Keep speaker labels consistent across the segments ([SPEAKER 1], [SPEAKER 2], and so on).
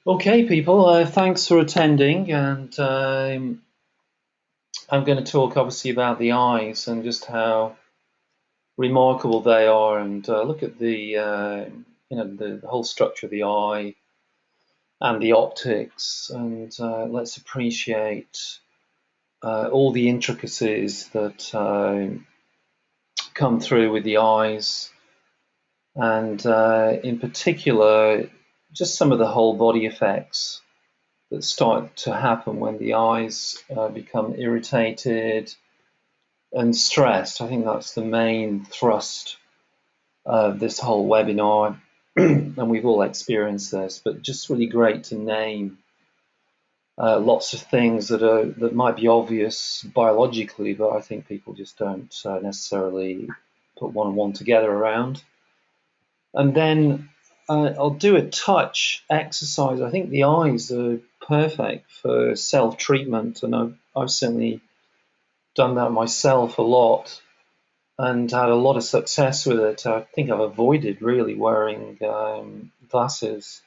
[SPEAKER 1] Okay, people, thanks for attending. And I'm going to talk obviously about the eyes and just how remarkable they are, and look at the whole structure of the eye and the optics, and let's appreciate all the intricacies that come through with the eyes, and in particular, just some of the whole body effects that start to happen when the eyes become irritated and stressed. I think that's the main thrust of this whole webinar, and we've all experienced this. But just really great to name lots of things that might be obvious biologically, but I think people just don't necessarily put one and one together around. And then I'll do a touch exercise. I think the eyes are perfect for self-treatment, and I've certainly done that myself a lot and had a lot of success with it. I think I've avoided really wearing glasses.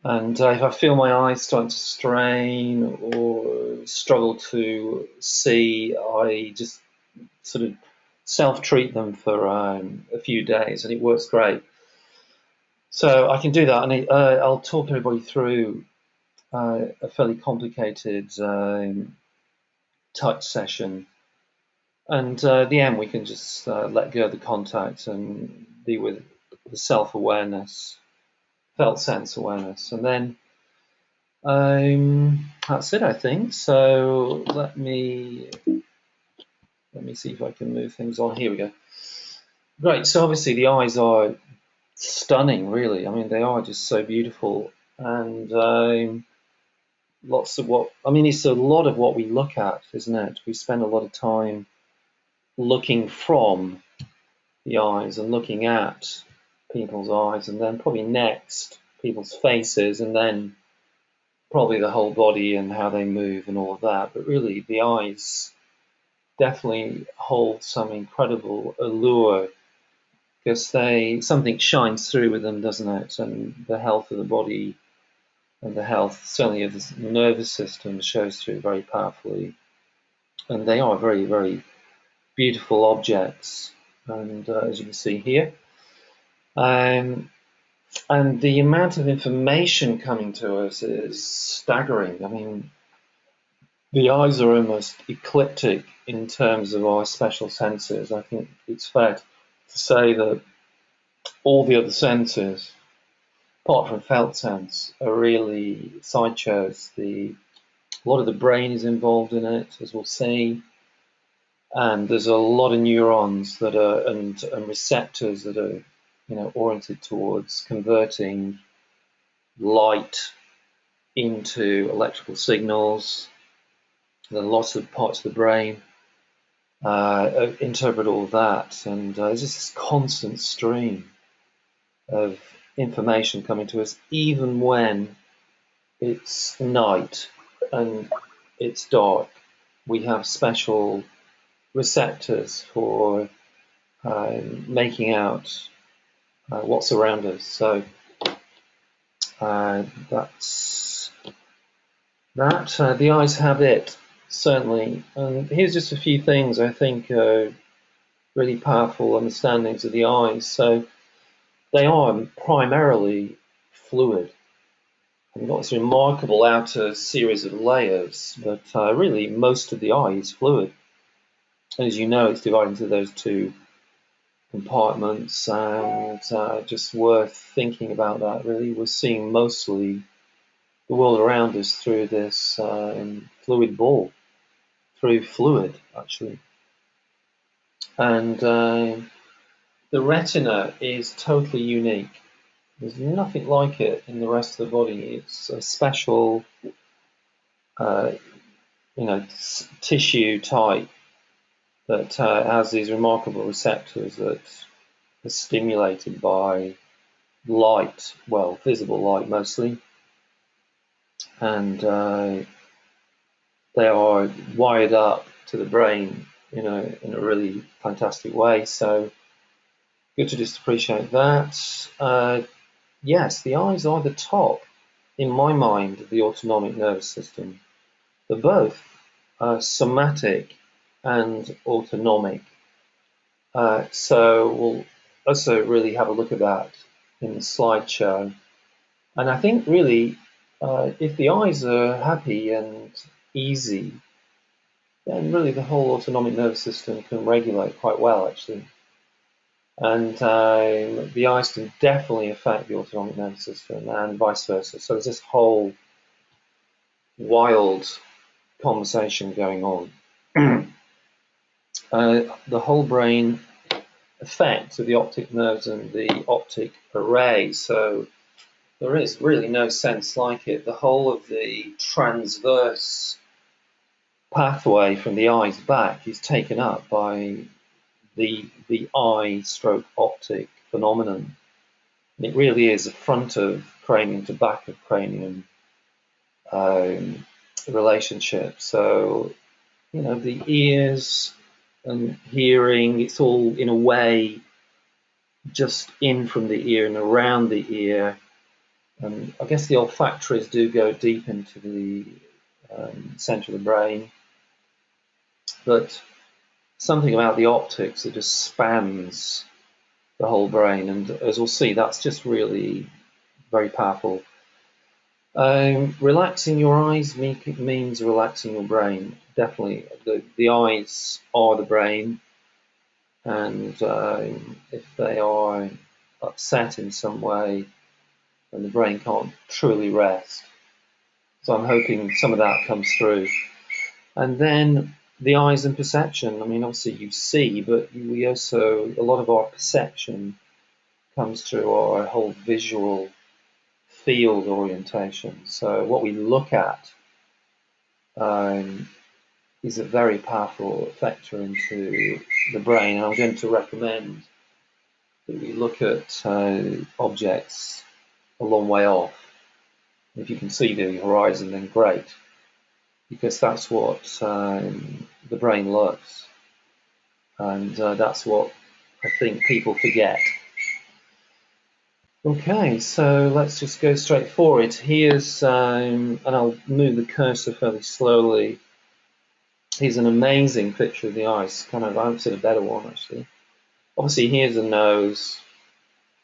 [SPEAKER 1] And if I feel my eyes starting to strain or struggle to see, I just sort of self-treat them for a few days, and it works great. So I can do that, and I'll talk everybody through a fairly complicated touch session. And at the end, we can just let go of the contact and be with the self-awareness, felt sense awareness. And then that's it, I think. So let me see if I can move things on. Here we go. Great. So obviously the eyes are stunning, really. I mean, they are just so beautiful, and lots of what I mean. It's a lot of what we look at, isn't it? We spend a lot of time looking from the eyes and looking at people's eyes, and then probably next people's faces, and then probably the whole body and how they move and all of that. But really, the eyes definitely hold some incredible allure because something shines through with them, doesn't it? And the health of the body and the health certainly of the nervous system shows through very powerfully. And they are very, very beautiful objects. And as you can see here, um, and the amount of information coming to us is staggering. I mean, the eyes are almost ecliptic in terms of our special senses. I think it's fair to say that all the other senses, apart from felt sense, are really sideshows. A lot of the brain is involved in it, as we'll see, and there's a lot of neurons that are and receptors that are, oriented towards converting light into electrical signals. There are lots of parts of the brain interpret all of that, and there's just this constant stream of information coming to us, even when it's night and it's dark. We have special receptors for making out what's around us. So that's that. The eyes have it, certainly. And here's just a few things I think are really powerful understandings of the eyes. So they are primarily fluid. You've got this remarkable outer series of layers, but really most of the eye is fluid. As you know, it's divided into those two compartments, and just worth thinking about that, really. We're seeing mostly the world around us through this fluid ball, through fluid, actually. And the retina is totally unique. There's nothing like it in the rest of the body. It's a special, uh, tissue type that has these remarkable receptors that are stimulated by light, well, visible light mostly, and they are wired up to the brain, in a really fantastic way. So good to just appreciate that. Yes, the eyes are the top. in my mind, the autonomic nervous system. They're both somatic and autonomic. So we'll also really have a look at that in the slideshow. And I think really, if the eyes are happy and easy, then really the whole autonomic nervous system can regulate quite well, actually. And the eyes can definitely affect the autonomic nervous system and vice versa. So there's this whole wild conversation going on. The whole brain effect of the optic nerves and the optic array. So there is really no sense like it. The whole of the transverse pathway from the eyes back is taken up by the eye stroke optic phenomenon. And it really is a front of cranium to back of cranium relationship. So, you know, the ears and hearing, it's all in a way just in from the ear and around the ear. And I guess the olfactories do go deep into the center of the brain. But something about the optics that just spans the whole brain. And as we'll see, that's just really very powerful. Relaxing your eyes means relaxing your brain. Definitely, the eyes are the brain, and if they are upset in some way, then the brain can't truly rest. So I'm hoping some of that comes through. And then the eyes and perception. I mean, obviously you see, but we also, a lot of our perception comes through our whole visual field orientation. So what we look at is a very powerful factor into the brain. And I'm going to recommend that we look at objects a long way off. If you can see the horizon, then great, because that's what the brain loves. And that's what I think people forget. Okay, so let's just go straight forward. Here's, and I'll move the cursor fairly slowly. Here's an amazing picture of the eyes. Kind of, I haven't seen a better one actually. Obviously, here's the nose,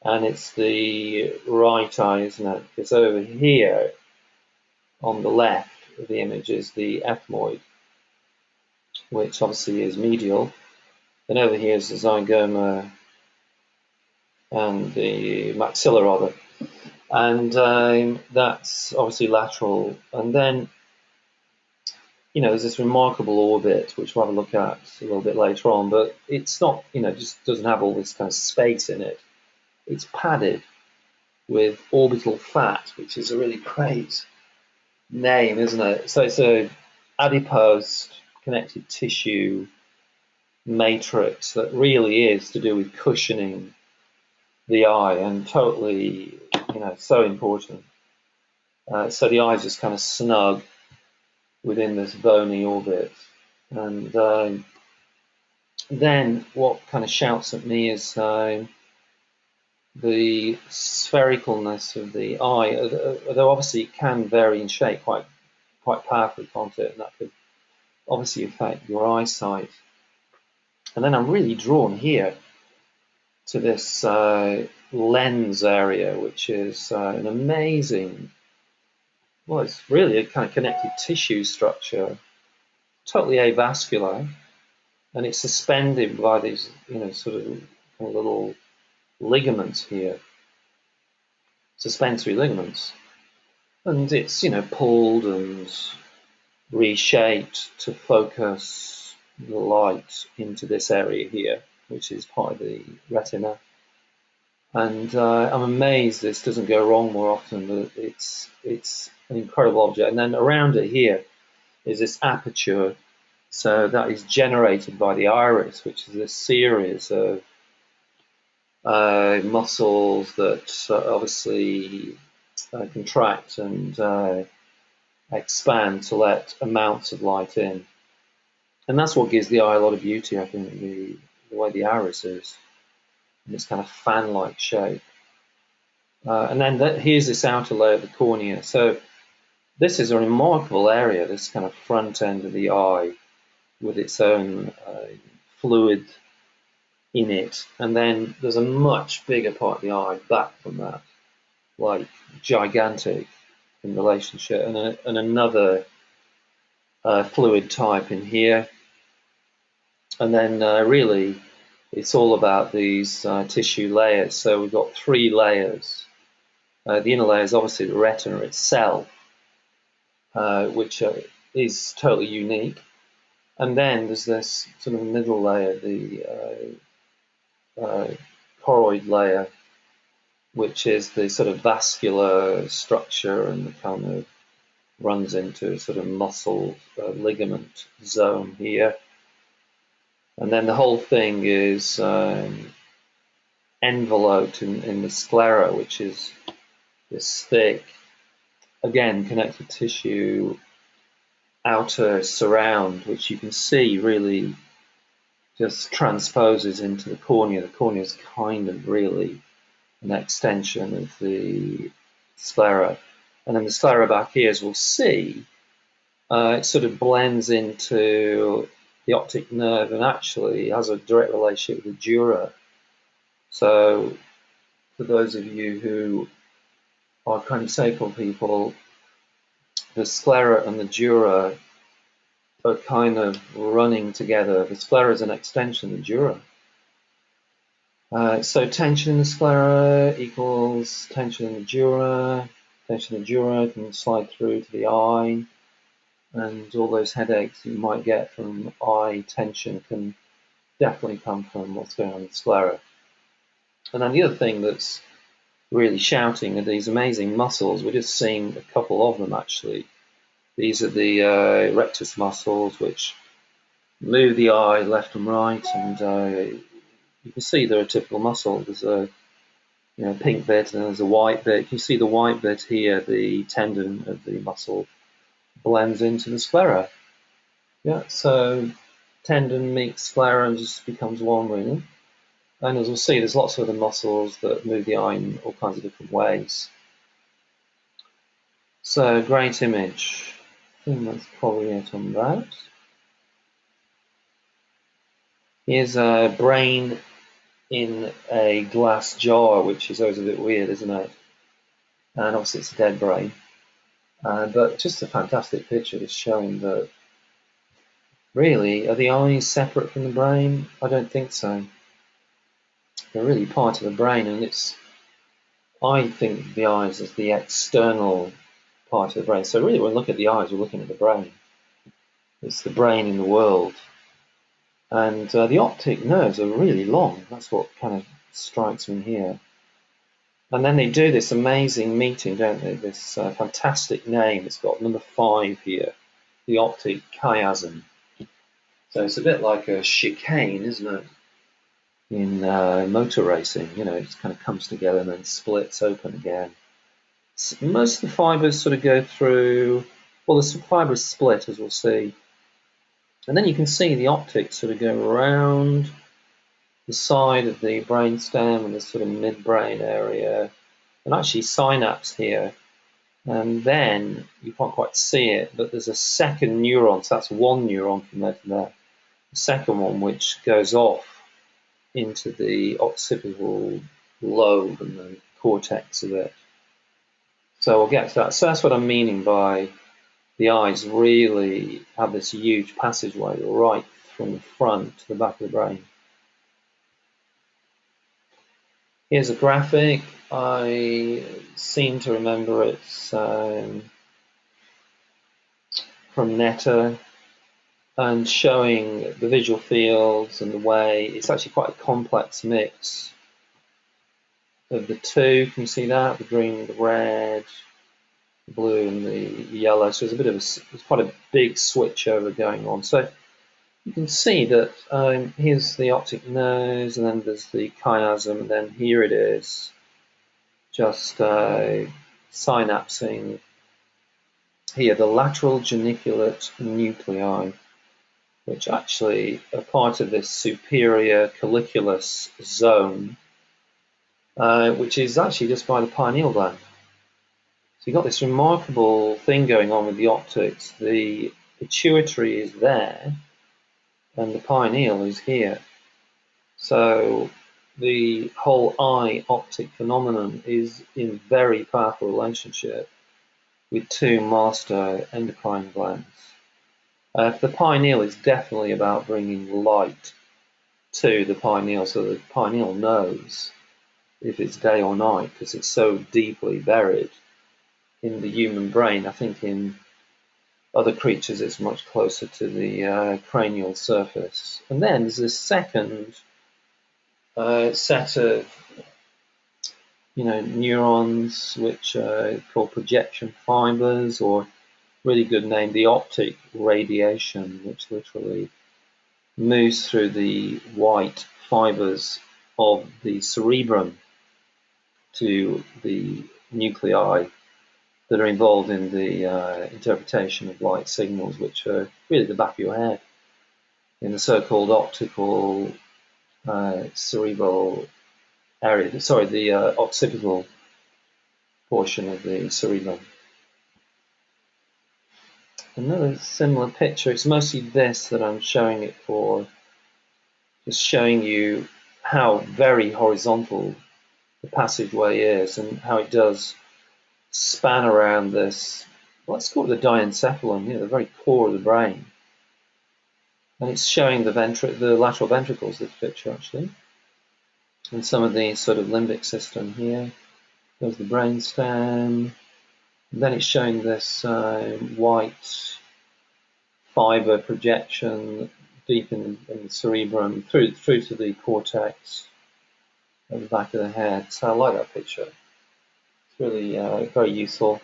[SPEAKER 1] and it's the right eye, isn't it? Because over here, on the left of the image, is the ethmoid, which obviously is medial. Then over here is the zygoma and the maxilla, rather. And that's obviously lateral. And then, you know, there's this remarkable orbit, which we'll have a look at a little bit later on, but it's not, you know, just doesn't have all this kind of space in it. It's padded with orbital fat, which is a really great name, isn't it? So it's a adipose connective tissue matrix that really is to do with cushioning the eye, and totally, you know, so important. So the eye's just kind of snug within this bony orbit. And then what kind of shouts at me is the sphericalness of the eye, although obviously it can vary in shape quite powerfully, can't it? And that could obviously affect your eyesight. And then I'm really drawn here to this lens area, which is an amazing, well, it's really a kind of connective tissue structure, totally avascular, and it's suspended by these, you know, sort of kind of little ligaments here, suspensory ligaments, and it's, you know, pulled and reshaped to focus the light into this area here, which is part of the retina. And I'm amazed this doesn't go wrong more often, but it's an incredible object. And then around it here is this aperture, so that is generated by the iris, which is a series of muscles that obviously contract and expand to let amounts of light in. And that's what gives the eye a lot of beauty, I think, the way the iris is, in this kind of fan-like shape. And then here's this outer layer of the cornea. So this is a remarkable area, this kind of front end of the eye with its own fluid in it. And then there's a much bigger part of the eye back from that, like gigantic in relationship, and another fluid type in here. And then really it's all about these tissue layers. So we've got three layers. The inner layer is obviously the retina itself, which is totally unique. And then there's this sort of middle layer, the choroid layer, which is the sort of vascular structure and the kind of runs into a sort of muscle ligament zone here. And then the whole thing is enveloped in the sclera, which is this thick, again, connective tissue outer surround, which you can see really just transposes into the cornea. The cornea is kind of really an extension of the sclera. And then the sclera back here, as we'll see, it sort of blends into the optic nerve and actually has a direct relationship with the dura. So for those of you who are craniosacral people, the sclera and the dura are kind of running together. The sclera is an extension of the dura. So tension in the sclera equals tension in the dura. Tension in the dura can slide through to the eye, and all those headaches you might get from eye tension can definitely come from what's going on in the sclera. And then the other thing that's really shouting are these amazing muscles. We're just seeing a couple of them actually. These are the rectus muscles, which move the eye left and right, and you can see they're a typical muscle. There's a pink bit and there's a white bit. You can see the white bit here, the tendon of the muscle, blends into the sclera. Yeah, so tendon meets sclera and just becomes one really. And as we'll see, there's lots of other muscles that move the eye in all kinds of different ways. So great image. I think that's probably it on that. Here's a brain in a glass jar, which is always a bit weird, isn't it? And obviously it's a dead brain. But just a fantastic picture just showing that really, are the eyes separate from the brain? I don't think so. They're really part of the brain, and I think of the eyes as the external part of the brain. So really when we look at the eyes, we're looking at the brain. It's the brain in the world. And the optic nerves are really long. That's what kind of strikes me here. And then they do this amazing meeting, don't they? This fantastic name. It's got number 5 here, the optic chiasm. So it's a bit like a chicane, isn't it? In motor racing, it kind of comes together and then splits open again. Most of the fibers sort of go through, well, the fibers split, as we'll see. And then you can see the optics sort of go around the side of the brainstem and the sort of midbrain area, and actually synapse here. And then you can't quite see it, but there's a second neuron, so that's one neuron from there to there. The second one, which goes off into the occipital lobe and the cortex of it. So we'll get to that. So that's what I'm meaning by the eyes really have this huge passageway right from the front to the back of the brain. Here's a graphic. I seem to remember it's from Netta, and showing the visual fields and the way it's actually quite a complex mix of the two. Can you see that? The green, the red, the blue, and the yellow. So there's quite a big switch over going on. So you can see that here's the optic nerves, and then there's the chiasm, and then here it is, just synapsing here, the lateral geniculate nuclei, which actually are part of this superior colliculus zone, which is actually just by the pineal gland. So you've got this remarkable thing going on with the optics. The pituitary is there, and the pineal is here. So the whole eye optic phenomenon is in very powerful relationship with two master endocrine glands. The pineal is definitely about bringing light to the pineal, so the pineal knows if it's day or night, because it's so deeply buried in the human brain. I think in other creatures it's much closer to the cranial surface. And then there's this second set of neurons, which are called projection fibers, or really good name, the optic radiation, which literally moves through the white fibers of the cerebrum to the nuclei that are involved in the interpretation of light signals, which are really the back of your head, in the so-called optical cerebral area, sorry, the occipital portion of the cerebrum. Another similar picture, it's mostly this that I'm showing it for, just showing you how very horizontal the passageway is and how it does span around this, let's call it the diencephalon, the very core of the brain. And it's showing the lateral ventricles, this picture actually, and some of the sort of limbic system here. There's the brainstem. And then it's showing this white fiber projection deep in the cerebrum through to the cortex at the back of the head. So I like that picture. It's really very useful.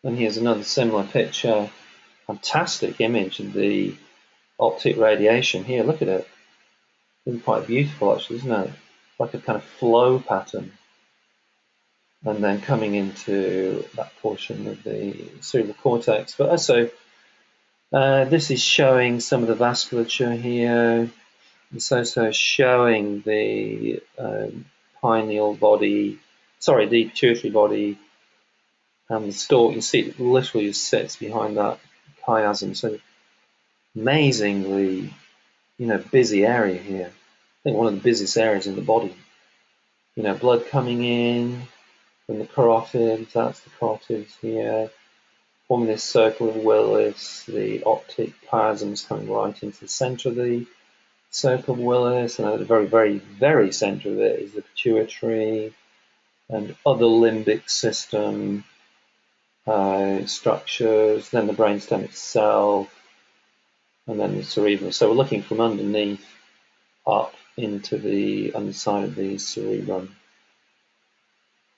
[SPEAKER 1] And here's another similar picture. Fantastic image of the optic radiation here. Look at it. Really quite beautiful, actually, isn't it? Like a kind of flow pattern. And then coming into that portion of the cerebral cortex. But also, this is showing some of the vasculature here. It's also showing the pineal body, sorry, the pituitary body, and the stalk. You see it literally just sits behind that chiasm. So amazingly, busy area here. I think one of the busiest areas in the body. Blood coming in from the carotid, that's the carotids here, forming this circle of Willis. The optic chiasms coming right into the center of the circle of Willis, and at the very, very, very center of it is the pituitary and other limbic system structures, then the brainstem itself, and then the cerebrum. So we're looking from underneath up into the underside of the cerebrum.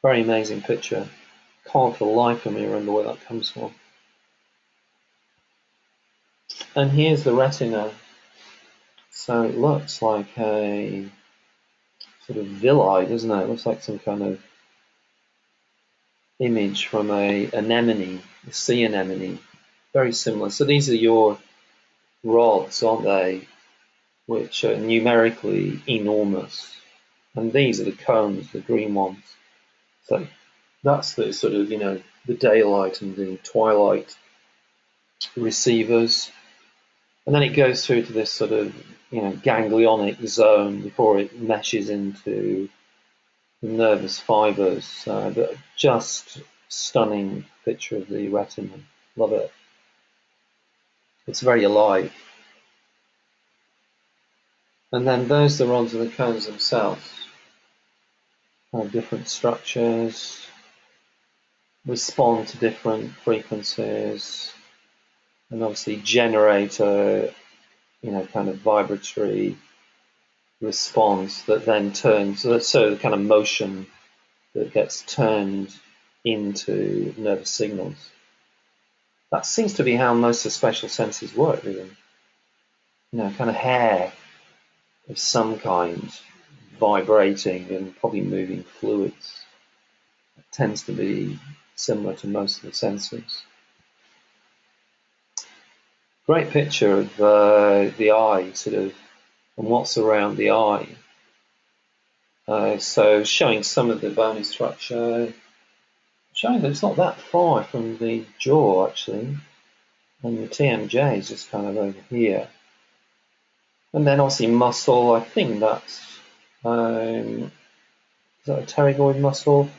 [SPEAKER 1] Very amazing picture. Can't for the life of me remember where that comes from. And here's the retina. So it looks like a sort of villi, doesn't it? It looks like some kind of image from a anemone, a sea anemone. Very similar. So these are your rods, aren't they? Which are numerically enormous. And these are the cones, the green ones. So that's the sort of, the daylight and the twilight receivers. And then it goes through to this sort of, ganglionic zone before it meshes into the nervous fibers. But just stunning picture of the retina. Love it. It's very alive. And then those are the rods and the cones themselves. Different structures, respond to different frequencies, and obviously generate a kind of vibratory response that then turns, so the kind of motion that gets turned into nervous signals. That seems to be how most of the special senses work, really. Kind of hair of some kind vibrating and probably moving fluids. It tends to be similar to most of the senses. Great picture of the eye, sort of, and what's around the eye. So showing some of the bony structure, showing that it's not that far from the jaw actually, and the TMJ is just kind of over here. And then obviously muscle, I think that's, is that a pterygoid muscle?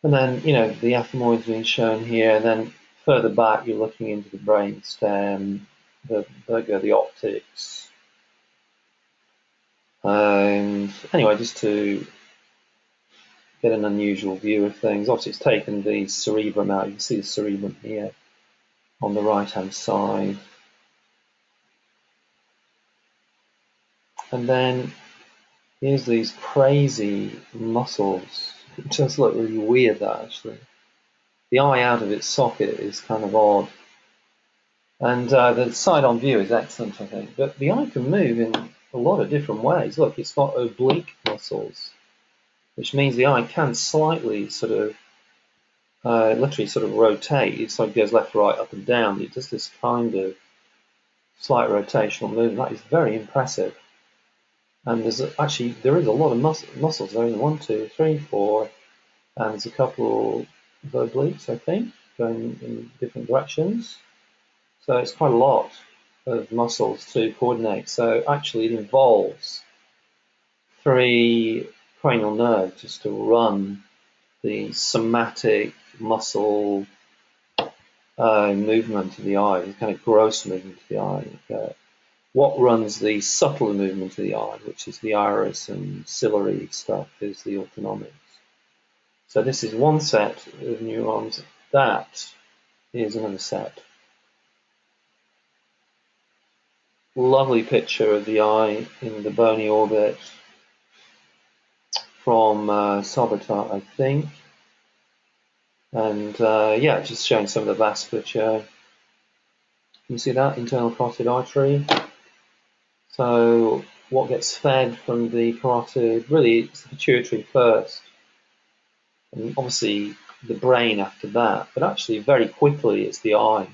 [SPEAKER 1] And then, you know, the ethmoid's being shown here, and then further back you're looking into the brain stem, the optics. And anyway, just to get an unusual view of things. Obviously, it's taken the cerebrum out. You can see the cerebrum here on the right-hand side. And then here's these crazy muscles. It just look really weird, that actually. The eye out of its socket is kind of odd. And the side-on view is excellent, I think. But the eye can move in a lot of different ways. Look, it's got oblique muscles, which means the eye can slightly sort of literally sort of rotate. It sort of goes left, right, up and down. It does this kind of slight rotational movement. That is very impressive. And there is a lot of muscles. There is 1, 2, 3, 4, and there's a couple of obliques, I think, going in different directions. So it's quite a lot of muscles to coordinate. So actually it involves 3 cranial nerves just to run the somatic muscle movement of the eye, the kind of gross movement of the eye. What runs the subtler movement of the eye, which is the iris and ciliary stuff, is the autonomics. So this is one set of neurons. That is another set. Lovely picture of the eye in the bony orbit from Sobotar, I think. And yeah, just showing some of the vasculature. Can you see that? Internal carotid artery. So what gets fed from the carotid, really it's the pituitary first, and obviously the brain after that, but actually very quickly it's the eye.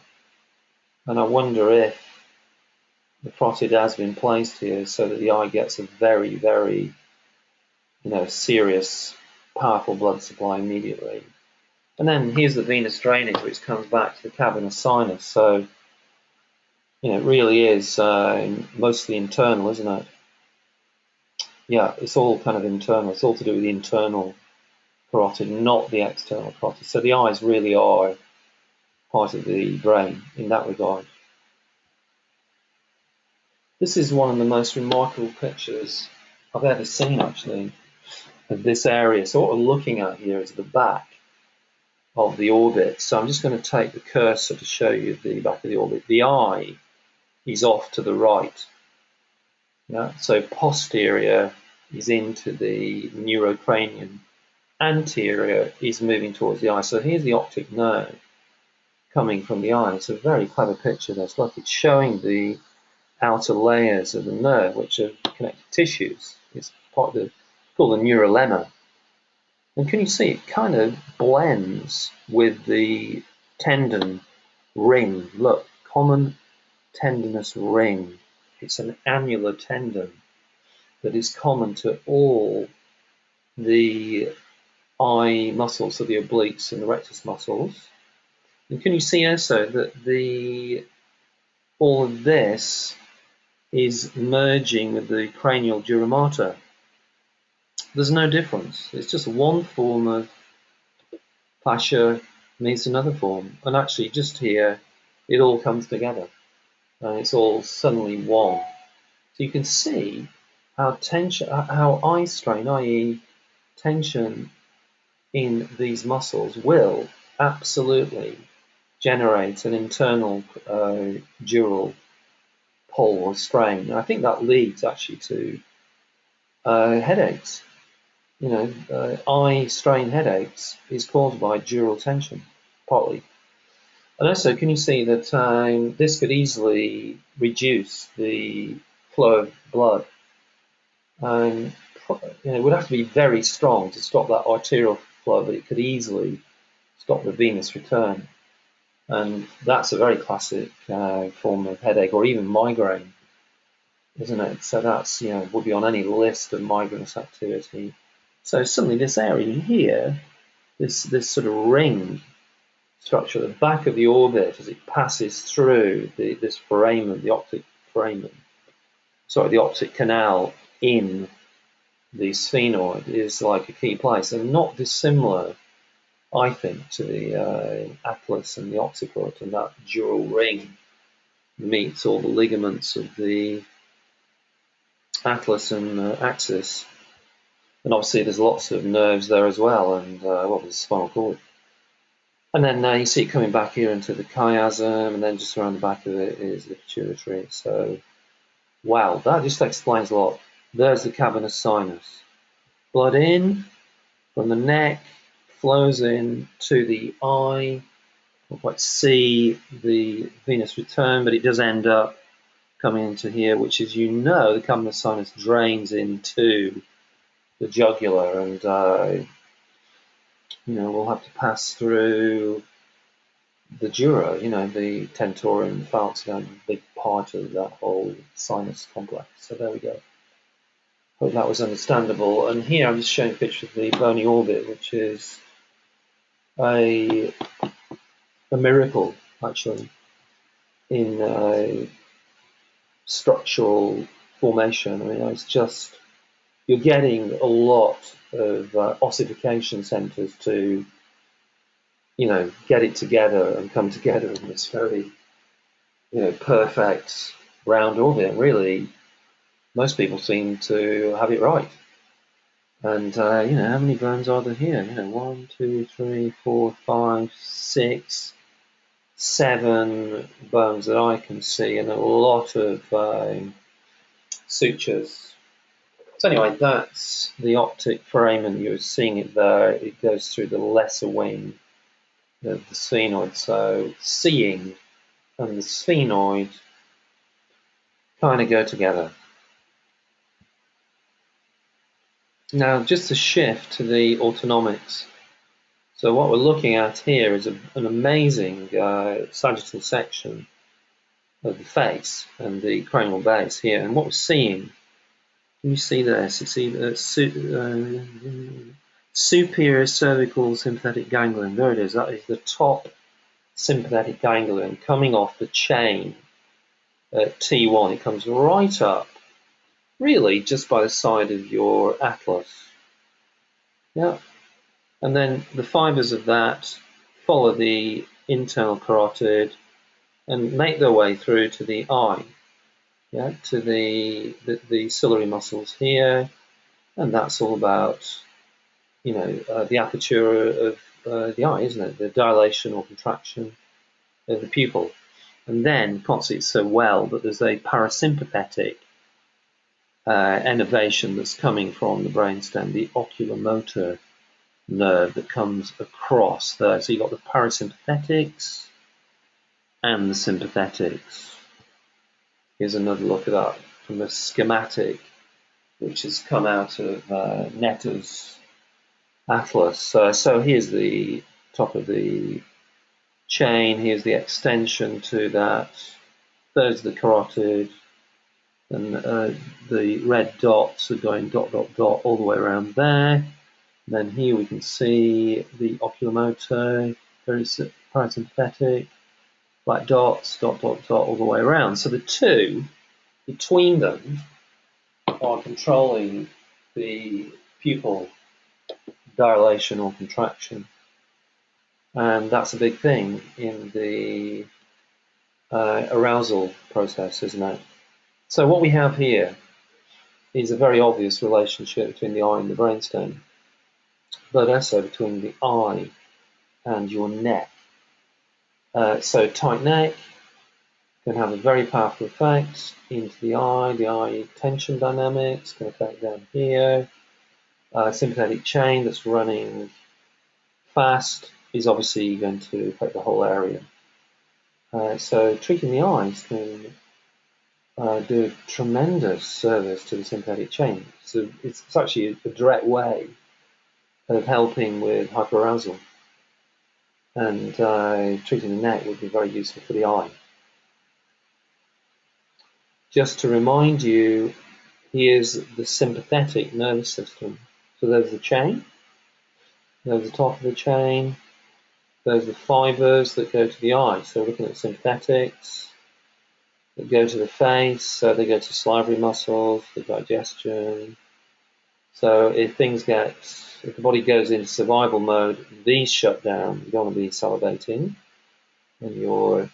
[SPEAKER 1] And I wonder if the carotid has been placed here so that the eye gets a very, very, you know, serious, powerful blood supply immediately. And then here's the venous drainage, which comes back to the cavernous sinus. So, you know, it really is mostly internal, isn't it? Yeah, it's all kind of internal. It's all to do with the internal carotid, not the external carotid. So the eyes really are part of the brain in that regard. This is one of the most remarkable pictures I've ever seen, actually, of this area. So what we're looking at here is the back of the orbit. So I'm just going to take the cursor to show you the back of the orbit. The eye is off to the right. Yeah? So posterior is into the neurocranium. Anterior is moving towards the eye. So here's the optic nerve coming from the eye. It's a very clever picture. There's look, it's showing the outer layers of the nerve, which are connective tissues. It's part of the called the neurolemma. And can you see it kind of blends with the tendon ring? Look, common tendinous ring. It's an annular tendon that is common to all the eye muscles, so the obliques and the rectus muscles. And can you see also that all of this is merging with the cranial dura mater? There's no difference. It's just one form of fascia meets another form. And actually just here, it all comes together. And it's all suddenly one. So you can see how eye strain, i.e. tension in these muscles, will absolutely generate an internal dural pull or strain. And I think that leads actually to headaches. You know, eye strain headaches is caused by dural tension, partly. And also, can you see that this could easily reduce the flow of blood? You know, it would have to be very strong to stop that arterial flow, but it could easily stop the venous return. And that's a very classic form of headache or even migraine. isn't it? So that's, would be on any list of migrant activity. So suddenly this area here, this sort of ring structure at the back of the orbit as it passes through this foramen, the optic foramen, the optic canal in the sphenoid is like a key place, and not dissimilar, I think, to the atlas and the occiput, and that dural ring meets all the ligaments of the atlas and axis. And obviously there's lots of nerves there as well, and there's a spinal cord. And then you see it coming back here into the chiasm, and then just around the back of it is the pituitary. So, wow, that just explains a lot. There's the cavernous sinus. Blood in from the neck, flows in to the eye. Can't quite see the venous return, but it does end up coming into here, which is, the cavernous sinus drains into the jugular, and we'll have to pass through the dura, the tentorium, falcium, a big part of that whole sinus complex. So there we go. Hope that was understandable. And here I'm just showing a picture of the bony orbit, which is a miracle, actually, in structural formation. I mean, it's just, you're getting a lot of ossification centers to, get it together and come together in this very, perfect round orbit. And really, most people seem to have it right. And, how many bones are there here? 1, 2, 3, 4, 5, 6, 7 bones that I can see, and a lot of sutures. So anyway, that's the optic foramen. You're seeing it there. It goes through the lesser wing of the sphenoid. So seeing and the sphenoid kind of go together. Now, just to shift to the autonomics. So what we're looking at here is an amazing sagittal section of the face and the cranial base here. And what we're seeing, can you see this? You see superior cervical sympathetic ganglion. There it is. That is the top sympathetic ganglion coming off the chain at T1. It comes right up, really, just by the side of your atlas. Yeah. And then the fibers of that follow the internal carotid and make their way through to the eye, to the ciliary muscles here, and that's all about, the aperture of the eye, isn't it? The dilation or contraction of the pupil. And then, you can't see it so well, but there's a parasympathetic innervation that's coming from the brainstem, the oculomotor nerve that comes across there. So you've got the parasympathetics and the sympathetics. Here's another look at that from a schematic which has come out of Netter's atlas. So here's the top of the chain, here's the extension to that, there's the carotid, and the red dots are going dot, dot, dot all the way around there. And then here we can see the oculomotor, very parasympathetic, black dots, dot, dot, dot, all the way around. So the two between them are controlling the pupil dilation or contraction. And that's a big thing in the arousal process, isn't it? So what we have here is a very obvious relationship between the eye and the brainstem, but also between the eye and your neck. So tight neck can have a very powerful effect into the eye tension dynamics can affect down here. Sympathetic chain that's running fast is obviously going to affect the whole area. So treating the eyes can do a tremendous service to the sympathetic chain. So it's actually a direct way of helping with hyperarousal. And treating the neck would be very useful for the eye. just to remind you, here's the sympathetic nervous system. So there's the chain, there's the top of the chain, there's the fibers that go to the eye. So we're looking at sympathetics that go to the face, so they go to salivary muscles for digestion. So if the body goes into survival mode, these shut down. You don't want to be salivating when you're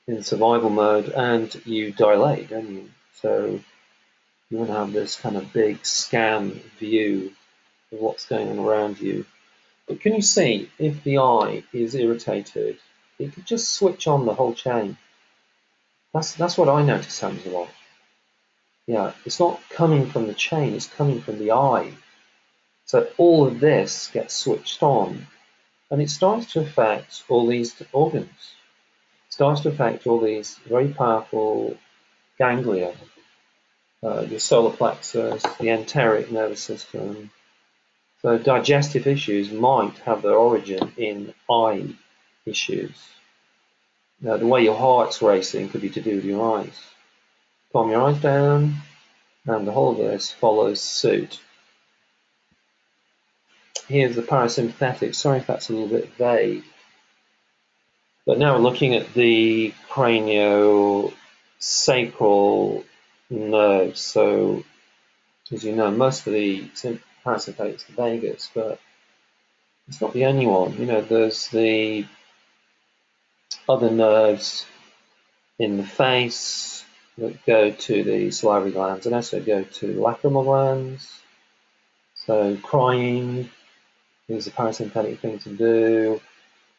[SPEAKER 1] in survival mode, and you dilate, don't you? So you want to have this kind of big scan view of what's going on around you. But can you see, if the eye is irritated, it could just switch on the whole chain. That's what I notice happens a lot. Yeah, it's not coming from the chain, it's coming from the eye. So all of this gets switched on, and it starts to affect all these organs. It starts to affect all these very powerful ganglia, your solar plexus, the enteric nervous system. So digestive issues might have their origin in eye issues. Now, the way your heart's racing could be to do with your eyes. Calm your eyes down, and the whole of this follows suit. Here's the parasympathetic. Sorry if that's a little bit vague. But now we're looking at the craniosacral nerves. So, as you know, most of the parasympathetic is the vagus, but it's not the only one. You know, there's the other nerves in the face that go to the salivary glands and also go to the lacrimal glands. So crying is a parasympathetic thing to do,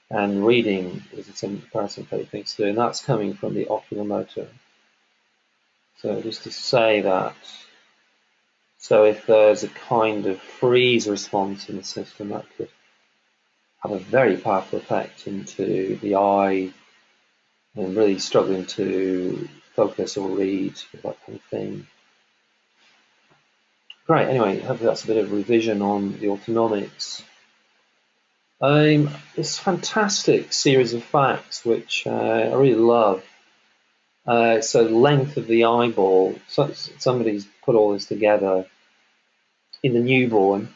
[SPEAKER 1] and reading is a parasympathetic thing to do, and that's coming from the ocular motor. So just to say that, so if there's a kind of freeze response in the system, that could have a very powerful effect into the eye and really struggling to focus or read, that kind of thing. Great, anyway, hopefully that's a bit of revision on the autonomics. This fantastic series of facts, which I really love. So length of the eyeball, so somebody's put all this together in the newborn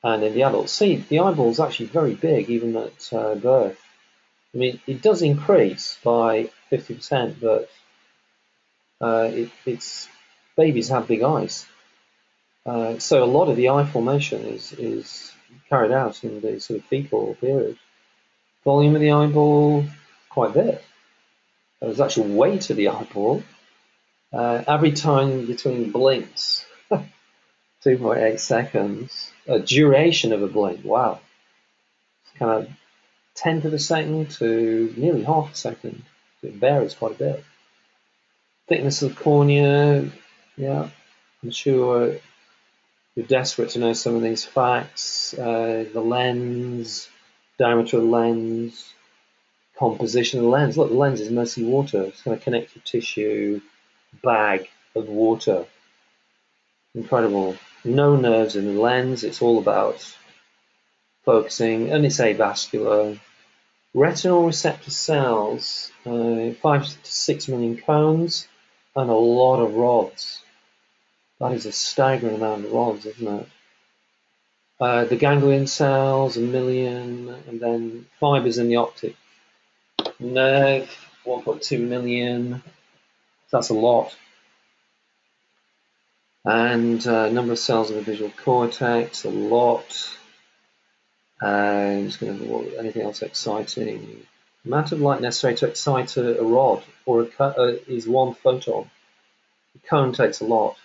[SPEAKER 1] and in the adult. See, the eyeball is actually very big, even at birth. I mean, it does increase by 50%, but babies have big eyes. So a lot of the eye formation is carried out in the sort of fetal period. Volume of the eyeball, quite big. There's actual weight of the eyeball. Every time between blinks, 2.8 seconds. Duration of a blink, wow. It's kind of 10th of a second to nearly half a second. It varies quite a bit. Thickness of the cornea, yeah, I'm sure you're desperate to know some of these facts. The lens, diameter of the lens, composition of the lens. Look, the lens is mostly water. It's kind of connective tissue bag of water. Incredible. No nerves in the lens. It's all about focusing, and it's avascular. Retinal receptor cells, 5 to 6 million cones, and a lot of rods. That is a staggering amount of rods, isn't it? The ganglion cells, 1 million, and then fibers in the optic nerve, 1.2 million. That's a lot. And number of cells in the visual cortex, a lot. Just going to anything else exciting. Amount of light necessary to excite a rod or is 1 photon. The cone takes a lot.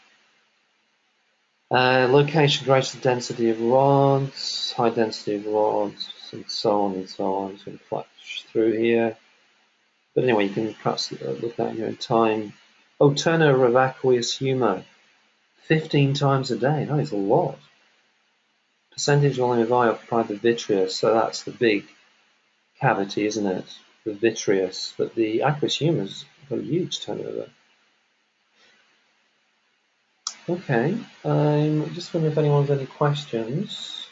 [SPEAKER 1] Location, greater density of rods, high density of rods, and so on and so on. It's going to flash through here. But anyway, you can perhaps look at that in your own time. Oh, turnover of aqueous humour, 15 times a day. That is a lot. Percentage volume of eye occupied the vitreous, so that's the big cavity, isn't it? The vitreous. But the aqueous humour's got a huge turnover. Okay, just wondering if anyone has any questions.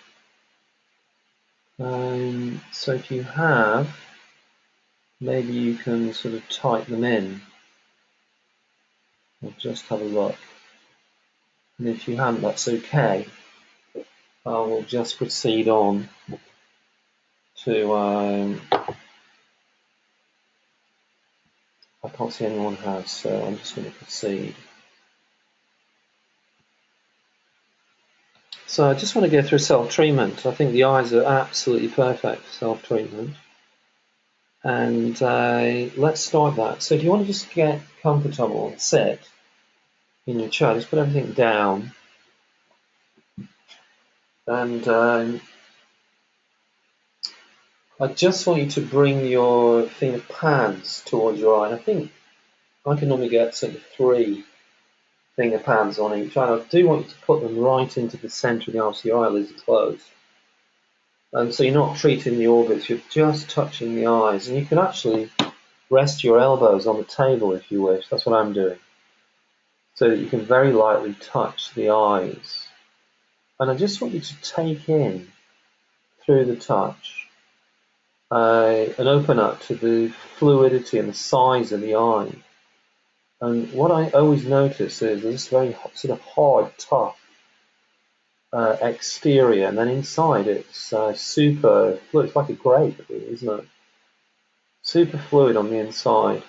[SPEAKER 1] So if you have, maybe you can sort of type them in. We'll just have a look. And if you haven't, that's okay. I will just proceed on to, I can't see anyone has, so I'm just going to proceed. So I just want to go through self-treatment. I think the eyes are absolutely perfect for self-treatment. And let's start that. So if you want to just get comfortable and sit in your chair, just put everything down. And I just want you to bring your finger pans towards your eye. And I think I can normally get sort of 3 finger pans on each eye. I do want you to put them right into the center of the eye so your eyelids are closed. And so you're not treating the orbits, you're just touching the eyes. And you can actually rest your elbows on the table if you wish. That's what I'm doing. So that you can very lightly touch the eyes. And I just want you to take in through the touch and open up to the fluidity and the size of the eye. And what I always notice is this very sort of hard, tough exterior, and then inside it's super fluid. It's like a grape, isn't it? Super fluid on the inside.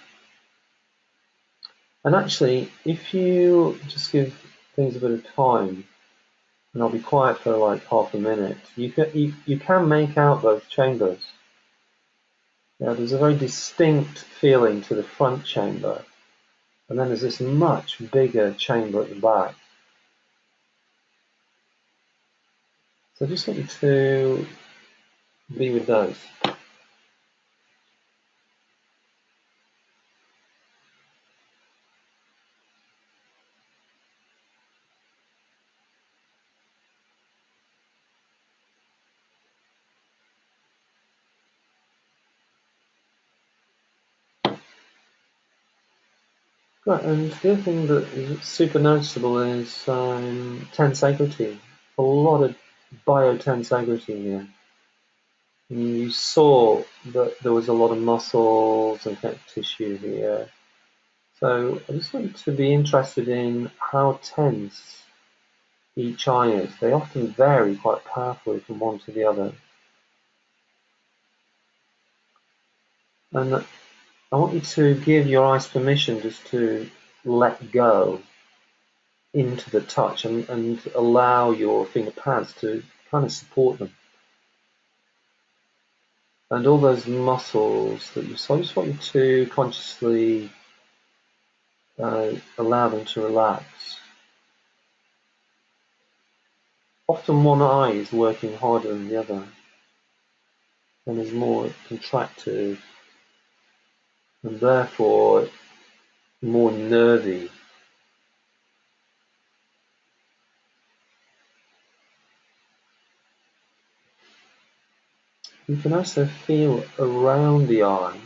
[SPEAKER 1] And actually, if you just give things a bit of time, and I'll be quiet for like half a minute, you can make out those chambers. Now, there's a very distinct feeling to the front chamber, and then there's this much bigger chamber at the back. So I just want you to be with those. Right, and the other thing that is super noticeable is tensegrity. A lot of biotensegrity here. And you saw that there was a lot of muscles and connective tissue here. So I just want you to be interested in how tense each eye is. They often vary quite powerfully from one to the other. And I want you to give your eyes permission just to let go into the touch and allow your finger pads to kind of support them. And all those muscles that you saw, I just want you to consciously allow them to relax. Often one eye is working harder than the other and is more contracted and therefore more nervy. You can also feel around the eye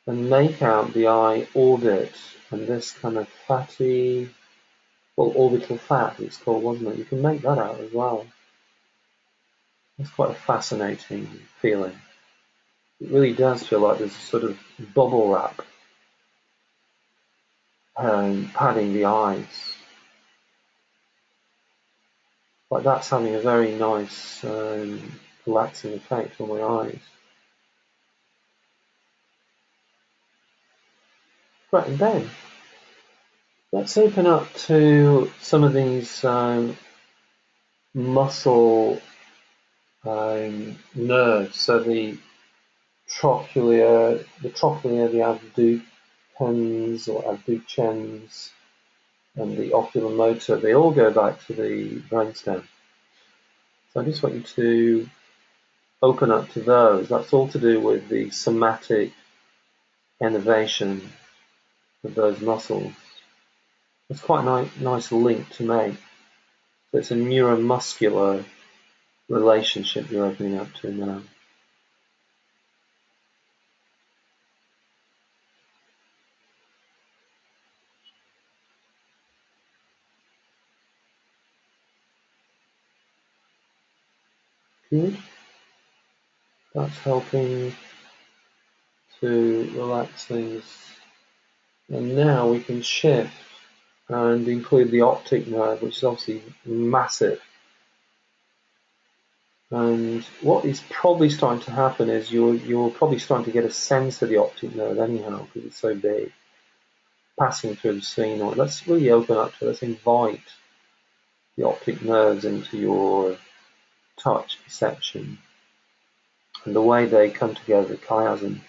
[SPEAKER 1] and make out the eye orbit and this kind of fatty, well, orbital fat it's called, wasn't it? You can make that out as well. It's quite a fascinating feeling. It really does feel like there's a sort of bubble wrap padding the eyes. Like that's having a very nice relaxing effect on my eyes. Right, and then let's open up to some of these muscle nerves. So the trochlear, the abducens or abducens, and the oculomotor, they all go back to the brainstem. So I just want you to open up to those. That's all to do with the somatic innervation of those muscles. It's quite a nice link to make. So it's a neuromuscular relationship you're opening up to now. Good. That's helping to relax things And now we can shift and include the optic nerve, which is obviously massive. And what is probably starting to happen is you're probably starting to get a sense of the optic nerve anyhow, because it's so big, passing through the sphenoid. Let's really open up to it. Let's invite the optic nerves into your touch perception. And the way they come together, the chiasm,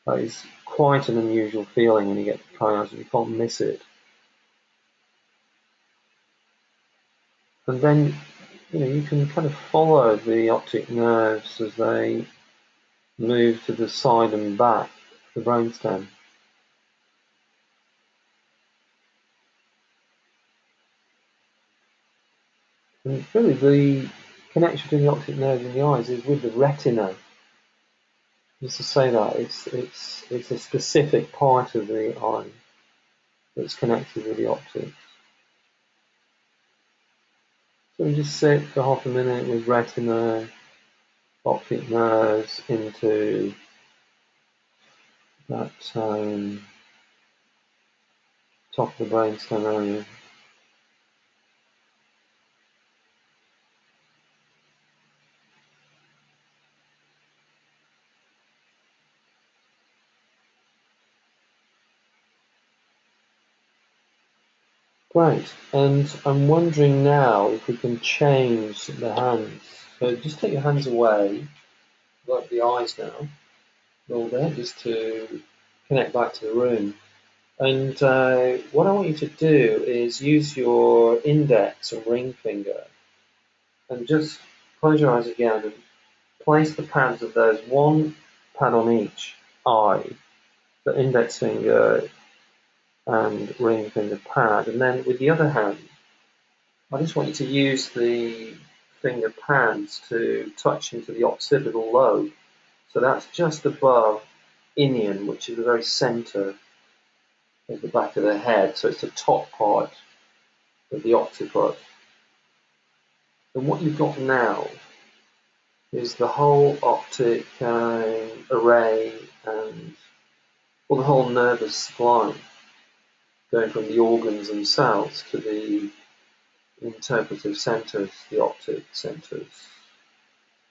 [SPEAKER 1] is quite an unusual feeling when you get the chiasm. You can't miss it. And then, you can kind of follow the optic nerves as they move to the side and back of the brainstem. And really, the connection between the optic nerve and the eyes is with the retina. Just to say that it's a specific part of the eye that's connected with the optics. So we just sit for half a minute with retina, optic nerves into that top of the brainstem area. Great, and I'm wondering now if we can change the hands. So just take your hands away, like the eyes now, roll there, just to connect back to the room. And what I want you to do is use your index and ring finger and just close your eyes again and place the pads of those, one pad on each eye, the index finger and ring finger pad, and then with the other hand, I just want you to use the finger pads to touch into the occipital lobe. So that's just above inion, which is the very center of the back of the head. So it's the top part of the occiput. And what you've got now is the whole optic array and the whole nervous supply, going from the organs themselves to the interpretive centers, the optic centers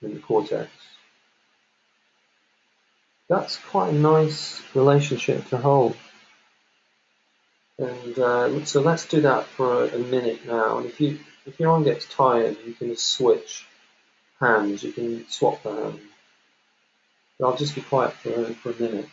[SPEAKER 1] in the cortex. That's quite a nice relationship to hold. And so let's do that for a minute now. And if your arm gets tired, you can switch hands. You can swap the hands. But I'll just be quiet for a minute.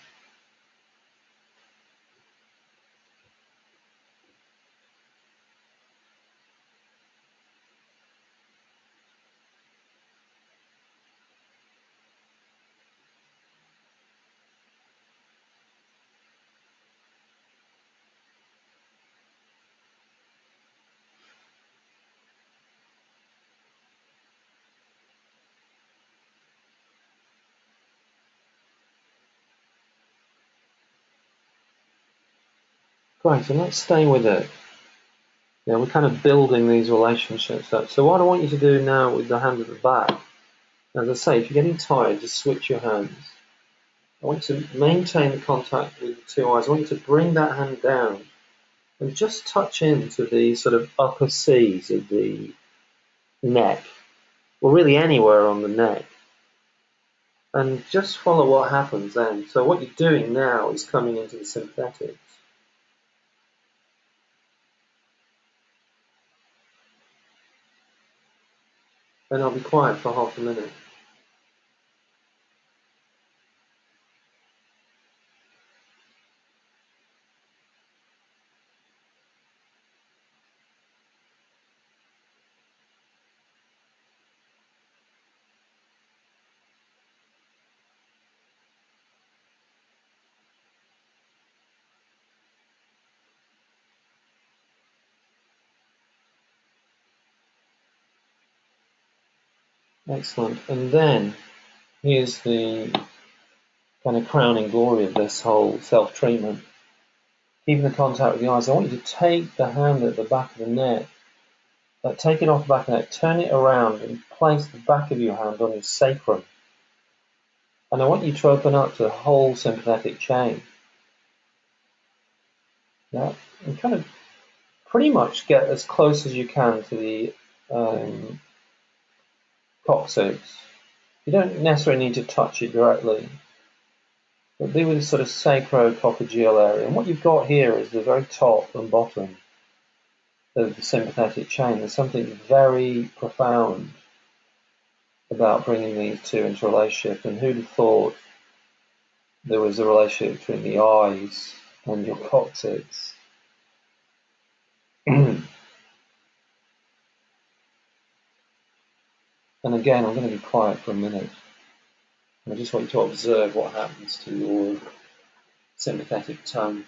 [SPEAKER 1] Great, and let's stay with it. We're kind of building these relationships up. So what I want you to do now with the hand at the back, as I say, if you're getting tired, just switch your hands. I want you to maintain the contact with the two eyes. I want you to bring that hand down and just touch into the sort of upper C's of the neck, or really anywhere on the neck. And just follow what happens then. So what you're doing now is coming into the sympathetics. And I'll be quiet for half a minute. Excellent. And then here's the kind of crowning glory of this whole self-treatment. Keeping the contact with the eyes, I want you to take the hand at the back of the neck, take it off the back of the neck, turn it around and place the back of your hand on your sacrum. And I want you to open up to the whole sympathetic chain. Yeah, and kind of pretty much get as close as you can to the coccyx. You don't necessarily need to touch it directly, but be with the sort of sacropophageal area. And what you've got here is the very top and bottom of the sympathetic chain. There's something very profound about bringing these two into relationship. And who'd have thought there was a relationship between the eyes and your coccyx? And again, I'm going to be quiet for a minute. I just want you to observe what happens to your sympathetic tongue.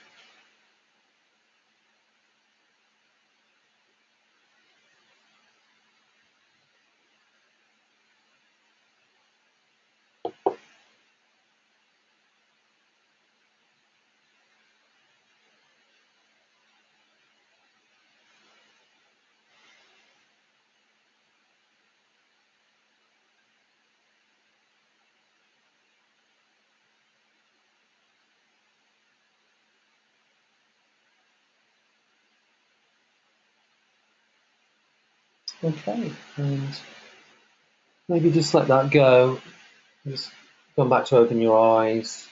[SPEAKER 1] Okay, and maybe just let that go. Just come back to open your eyes,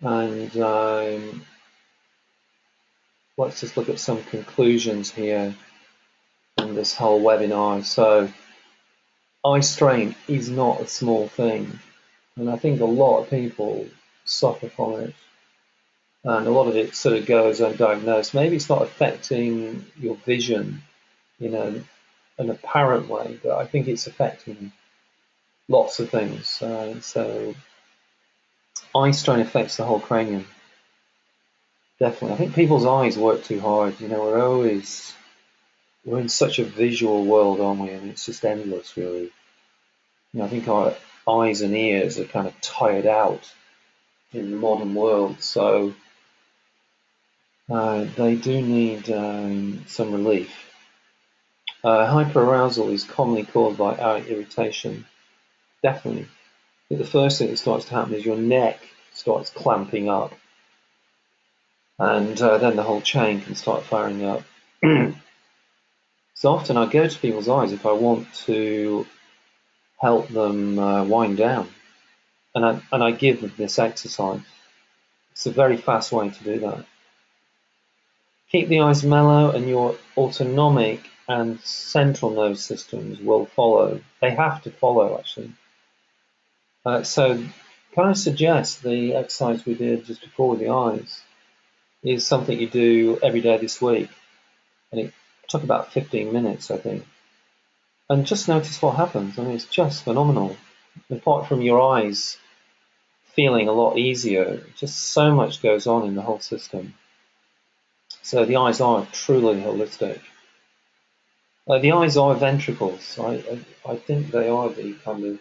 [SPEAKER 1] and let's just look at some conclusions here in this whole webinar. So, eye strain is not a small thing, and I think a lot of people suffer from it, and a lot of it sort of goes undiagnosed. Maybe it's not affecting your vision in an apparent way, but I think it's affecting lots of things. So eye strain affects the whole cranium. Definitely. I think people's eyes work too hard. We're in such a visual world, aren't we? And it's just endless, really. I think our eyes and ears are kind of tired out in the modern world, so they do need some relief. Hyperarousal is commonly caused by eye irritation. Definitely. I think the first thing that starts to happen is your neck starts clamping up, and then the whole chain can start firing up. So often I go to people's eyes if I want to help them wind down, and I give them this exercise. It's a very fast way to do that. Keep the eyes mellow, and your autonomic and central nervous systems will follow. They have to follow, actually. So can I suggest the exercise we did just before with the eyes is something you do every day this week, and it took about 15 minutes, I think. And just notice what happens. I mean, it's just phenomenal. Apart from your eyes feeling a lot easier, just so much goes on in the whole system. So the eyes are truly holistic. The eyes are ventricles. I think they are the kind of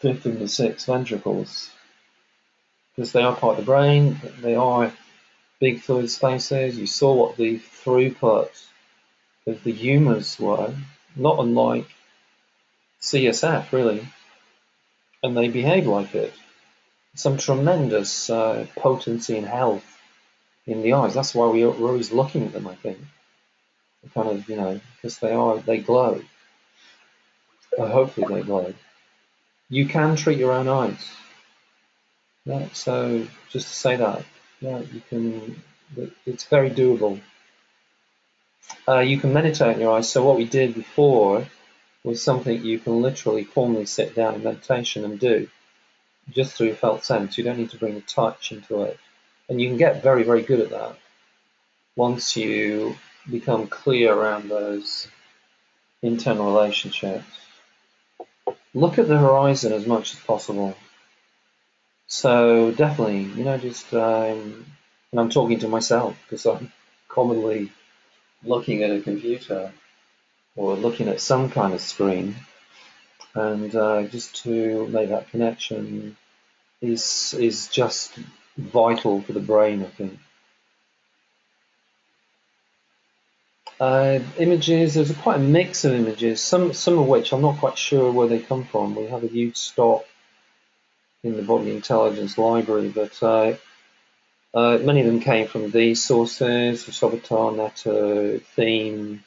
[SPEAKER 1] fifth and the sixth ventricles, because they are part of the brain. They are big fluid spaces. You saw what the throughput of the humours were, not unlike CSF, really, and they behave like it. Some tremendous potency and health in the eyes. That's why we're always looking at them, I think. Kind of, because they glow. Hopefully they glow. You can treat your own eyes. Yeah, so just to say that, yeah, you can. It's very doable. You can meditate on your eyes. So what we did before was something you can literally formally sit down in meditation and do, just through felt sense. You don't need to bring the touch into it, and you can get very, very good at that once you become clear around those internal relationships. Look at the horizon as much as possible. So definitely, just and I'm talking to myself because I'm commonly looking at a computer or looking at some kind of screen, and just to make that connection is just vital for the brain, I think. Images, there's quite a mix of images, some of which I'm not quite sure where they come from. We have a huge stock in the Body Intelligence Library, but Many of them came from these sources: Orbital, Neto, Theme,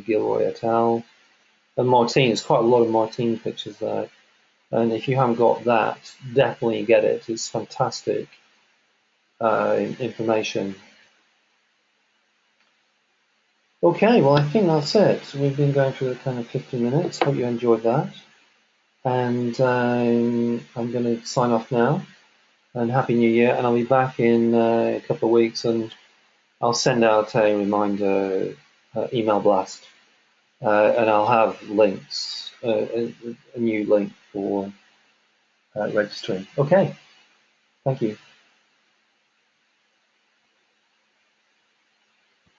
[SPEAKER 1] Gilroy et al. And Martine, there's quite a lot of Martine pictures there. And if you haven't got that, definitely get it. It's fantastic information. Okay, well, I think that's it. We've been going through the kind of 50 minutes. Hope you enjoyed that. And I'm going to sign off now. And Happy New Year. And I'll be back in a couple of weeks, and I'll send out a reminder email blast. And I'll have links, a new link for registering. Okay, thank you.